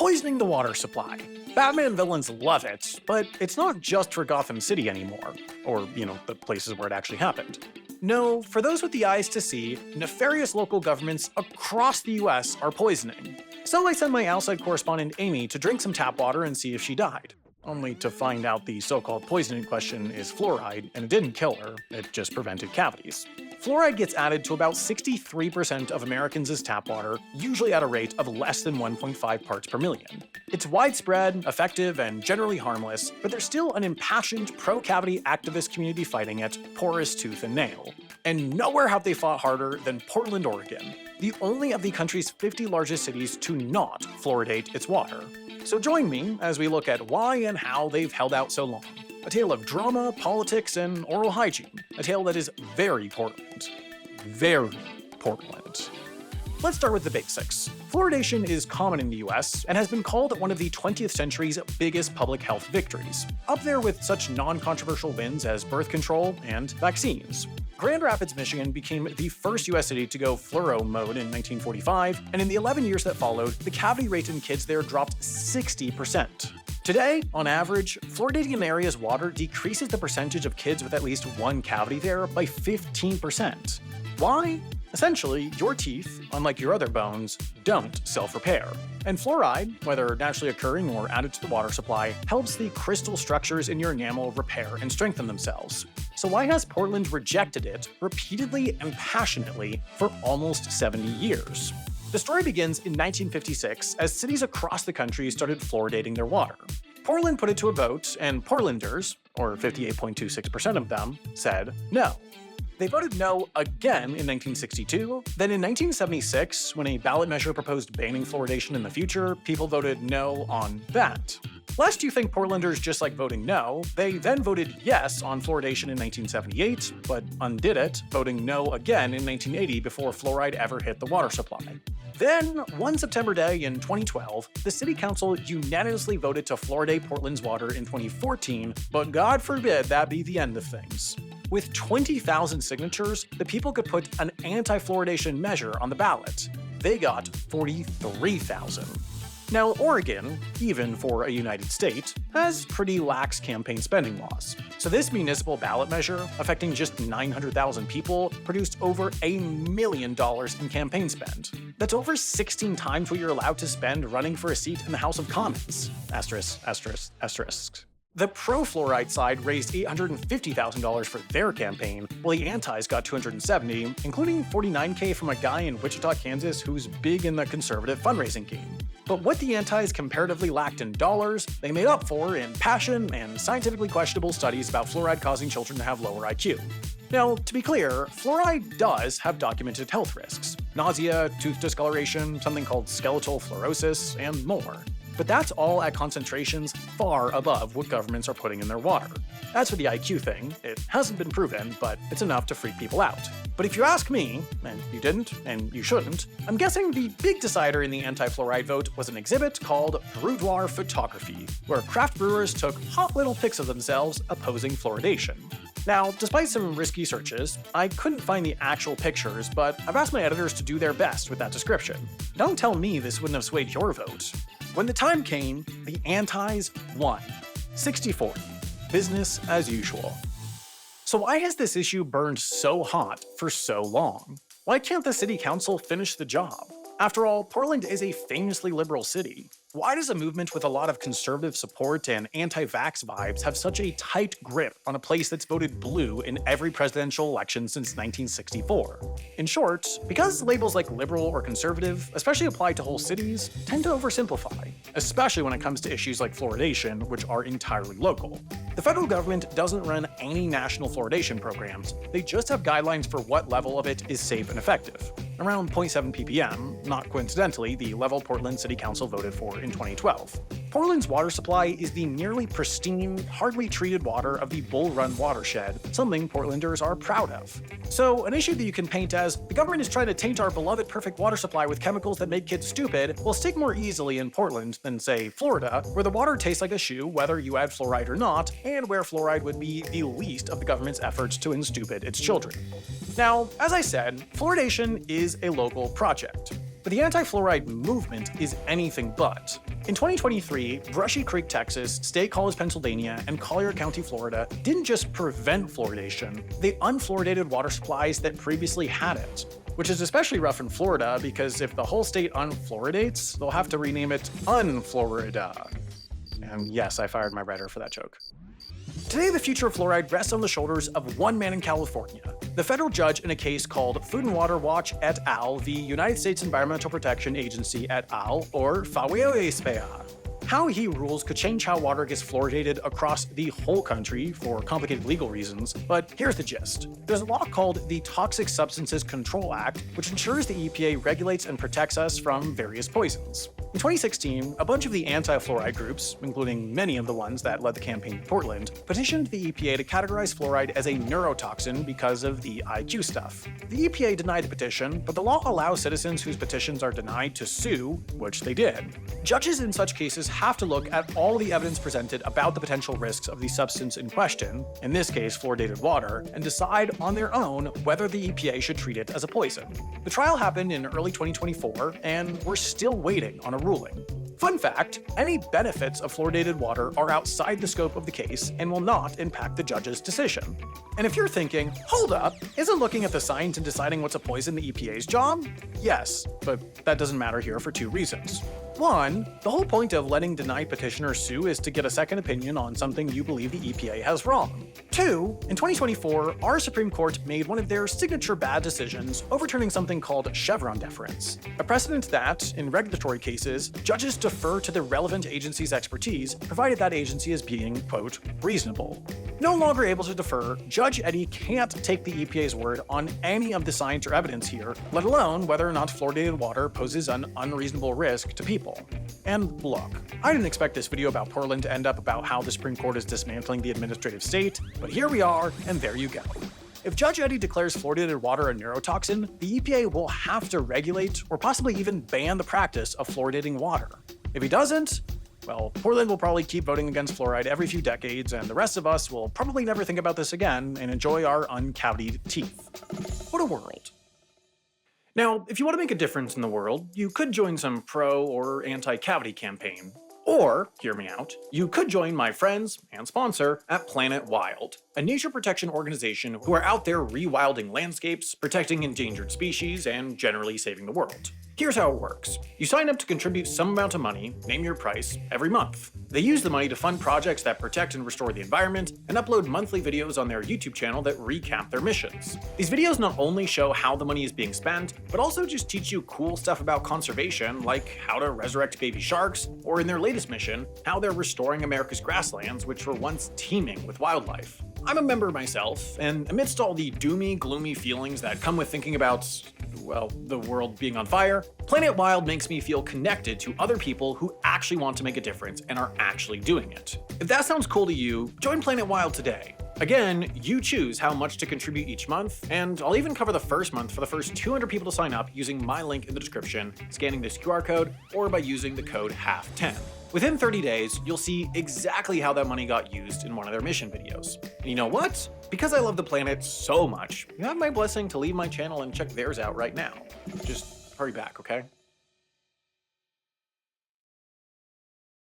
poisoning the water supply. Batman villains love it, but it's not just for Gotham City anymore. Or, the places where it actually happened. No, for those with the eyes to see, nefarious local governments across the US are poisoning. So I sent my outside correspondent Amy to drink some tap water and see if she died. Only to find out the so-called poison in question is fluoride, and it didn't kill her, it just prevented cavities. Fluoride gets added to about 63% of Americans' tap water, usually at a rate of less than 1.5 parts per million. It's widespread, effective, and generally harmless, but there's still an impassioned pro-cavity activist community fighting it, porous tooth and nail. And nowhere have they fought harder than Portland, Oregon, the only of the country's 50 largest cities to not fluoridate its water. So join me as we look at why and how they've held out so long. A tale of drama, politics, and oral hygiene. A tale that is very Portland. Very Portland. Let's start with the basics. Fluoridation is common in the US and has been called one of the 20th century's biggest public health victories, up there with such non-controversial wins as birth control and vaccines. Grand Rapids, Michigan became the first US city to go fluoro mode in 1945, and in the 11 years that followed, the cavity rate in kids there dropped 60%. Today, on average, fluoridating an area's water decreases the percentage of kids with at least one cavity there by 15%. Why? Essentially, your teeth, unlike your other bones, don't self-repair. And fluoride, whether naturally occurring or added to the water supply, helps the crystal structures in your enamel repair and strengthen themselves. So why has Portland rejected it repeatedly and passionately for almost 70 years? The story begins in 1956 as cities across the country started fluoridating their water. Portland put it to a vote, and Portlanders, or 58.26% of them, said no. They voted no again in 1962. Then in 1976, when a ballot measure proposed banning fluoridation in the future, people voted no on that. Lest you think Portlanders just like voting no, they then voted yes on fluoridation in 1978, but undid it, voting no again in 1980 before fluoride ever hit the water supply. Then, one September day in 2012, the City Council unanimously voted to fluoridate Portland's water in 2014, but God forbid that be the end of things. With 20,000 signatures, the people could put an anti-fluoridation measure on the ballot. They got 43,000. Now, Oregon, even for a United State, has pretty lax campaign spending laws. So this municipal ballot measure, affecting just 900,000 people, produced over $1 million in campaign spend. That's over 16 times what you're allowed to spend running for a seat in the House of Commons. Asterisk, asterisk, asterisk. The pro-fluoride side raised $850,000 for their campaign, while the antis got $270,000, including $49,000 from a guy in Wichita, Kansas who's big in the conservative fundraising game. But what the antis comparatively lacked in dollars, they made up for in passion and scientifically questionable studies about fluoride causing children to have lower IQ. Now, to be clear, fluoride does have documented health risks: nausea, tooth discoloration, something called skeletal fluorosis, and more. But that's all at concentrations far above what governments are putting in their water. As for the IQ thing, it hasn't been proven, but it's enough to freak people out. But if you ask me, and you didn't, and you shouldn't, I'm guessing the big decider in the anti-fluoride vote was an exhibit called Boudoir Photography, where craft brewers took hot little pics of themselves opposing fluoridation. Now, despite some risky searches, I couldn't find the actual pictures, but I've asked my editors to do their best with that description. Don't tell me this wouldn't have swayed your vote. When the time came, the antis won. 60-40. Business as usual. So why has this issue burned so hot for so long? Why can't the city council finish the job? After all, Portland is a famously liberal city. Why does a movement with a lot of conservative support and anti-vax vibes have such a tight grip on a place that's voted blue in every presidential election since 1964? In short, because labels like liberal or conservative, especially applied to whole cities, tend to oversimplify, especially when it comes to issues like fluoridation, which are entirely local. The federal government doesn't run any national fluoridation programs, they just have guidelines for what level of it is safe and effective. Around 0.7 ppm, not coincidentally the level Portland City Council voted for in 2012. Portland's water supply is the nearly pristine, hardly treated water of the Bull Run watershed, something Portlanders are proud of. So, an issue that you can paint as, the government is trying to taint our beloved perfect water supply with chemicals that make kids stupid, will stick more easily in Portland than, say, Florida, where the water tastes like a shoe whether you add fluoride or not, and where fluoride would be the least of the government's efforts to unstupid its children. Now, as I said, fluoridation is a local project. But the anti-fluoride movement is anything but. In 2023, Brushy Creek, Texas, State College, Pennsylvania, and Collier County, Florida didn't just prevent fluoridation, they unfluoridated water supplies that previously had it. Which is especially rough in Florida because if the whole state unfluoridates, they'll have to rename it Unflorida. And yes, I fired my writer for that joke. Today, the future of fluoride rests on the shoulders of one man in California, the federal judge in a case called Food and Water Watch et al. The United States Environmental Protection Agency et al., or FAWESPA. How he rules could change how water gets fluoridated across the whole country for complicated legal reasons, but here's the gist. There's a law called the Toxic Substances Control Act, which ensures the EPA regulates and protects us from various poisons. In 2016, a bunch of the anti-fluoride groups, including many of the ones that led the campaign in Portland, petitioned the EPA to categorize fluoride as a neurotoxin because of the IQ stuff. The EPA denied the petition, but the law allows citizens whose petitions are denied to sue, which they did. Judges in such cases have to look at all the evidence presented about the potential risks of the substance in question, in this case fluoridated water, and decide on their own whether the EPA should treat it as a poison. The trial happened in early 2024, and we're still waiting on a ruling. Fun fact, any benefits of fluoridated water are outside the scope of the case and will not impact the judge's decision. And if you're thinking, hold up, isn't looking at the science and deciding what's a poison the EPA's job? Yes, but that doesn't matter here for two reasons. One, the whole point of letting denied petitioners sue is to get a second opinion on something you believe the EPA has wrong. Two, in 2024, our Supreme Court made one of their signature bad decisions, overturning something called Chevron deference, a precedent that, in regulatory cases, judges defer to the relevant agency's expertise, provided that agency is being, quote, reasonable. No longer able to defer, Judge Eddy can't take the EPA's word on any of the science or evidence here, let alone whether or not fluoridated water poses an unreasonable risk to people. And look, I didn't expect this video about Portland to end up about how the Supreme Court is dismantling the administrative state, but here we are, and there you go. If Judge Eddy declares fluoridated water a neurotoxin, the EPA will have to regulate or possibly even ban the practice of fluoridating water. If he doesn't, well, Portland will probably keep voting against fluoride every few decades, and the rest of us will probably never think about this again and enjoy our uncavitied teeth. What a world. Now, if you want to make a difference in the world, you could join some pro or anti-cavity campaign. Or, hear me out, you could join my friends and sponsor at Planet Wild, a nature protection organization who are out there rewilding landscapes, protecting endangered species, and generally saving the world. Here's how it works. You sign up to contribute some amount of money, name your price, every month. They use the money to fund projects that protect and restore the environment, and upload monthly videos on their YouTube channel that recap their missions. These videos not only show how the money is being spent, but also just teach you cool stuff about conservation, like how to resurrect baby sharks, or in their latest mission, how they're restoring America's grasslands, which were once teeming with wildlife. I'm a member myself, and amidst all the doomy, gloomy feelings that come with thinking about, well, the world being on fire, Planet Wild makes me feel connected to other people who actually want to make a difference and are actually doing it. If that sounds cool to you, join Planet Wild today. Again, you choose how much to contribute each month, and I'll even cover the first month for the first 200 people to sign up using my link in the description, scanning this QR code, or by using the code HALF10. Within 30 days, you'll see exactly how that money got used in one of their mission videos. And you know what? Because I love the planet so much, you have my blessing to leave my channel and check theirs out right now. Just hurry back, okay?